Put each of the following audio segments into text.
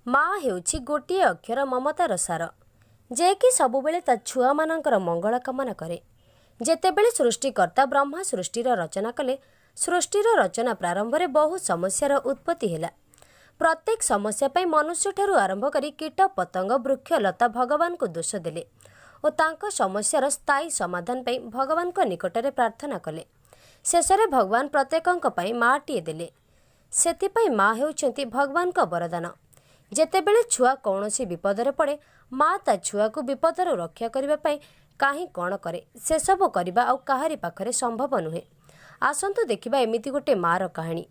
माँ हेउछि गोटिए अक्षर ममतार सार जे कि सबुबेले ता छुआ मानकर मंगल कामना करे। जेतेबेले सृष्टिकर्ता ब्रह्मा सृष्टिर रचना कले सृष्टिर रचना प्रारंभ में बहु समस्यार उत्पत्ति हैला। प्रत्येक समस्या पई मनुष्य ठारू आरंभ करी कीट पतंग वृक्ष लता भगवान को दोष देले और तांको समस्यार स्थायी समाधान पई भगवान को निकटरे प्रार्थना कले। शेषरे भगवान प्रत्येकंक पई माटीए देले। सेतिपई माँ हेउछंती भगवान को वरदान। जेतेबेले छुआ कौनसी विपदरे पड़े माँ ता छुआ को विपदर रक्षा करने पाई काहीं कौन करे से सब करबा आउ काहारी पाखरे संभव नुहे। आसंतु देखिबा एमिति गोटे मार कहानी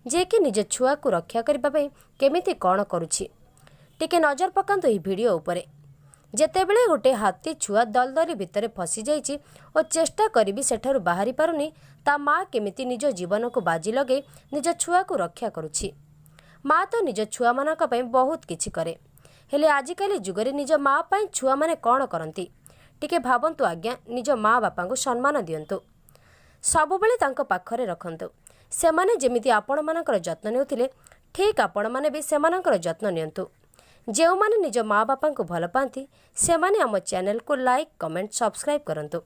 जे कि निज छुआ को रक्षा करबा पाई केमिति कौन करुछि। टिके नजर पकांतु एही वीडियो उपरे। जेतेबेले गोटे हाथी छुआ दलदली भितरे फसी जाइछि और चेष्टा करी सेठारु बाहरी पारुनी ता माँ केमिति निज जीवन को बाजी लगे निज छुआ को रक्षा करुछि। माँ तो निज छुआ मानक पई बहुत किछि करे हेले आजिकाली जुगरे निज माँ पई छुआ माने कौन करंती टिके भाबंतु आज्ञा। निज माँ बापा को सम्मान दियंतु सबुबेले तांको पाखरे रखंतु। सेमाने जेमिति आपण मानकर जत्न नेउथिले ठीक आपण माने भी सेमानकर जत्न नियंतु। जेउ माने निज माँ बापा को भल पांती सेमाने आम चैनल को लाइक कमेंट सब्सक्राइब करंतु।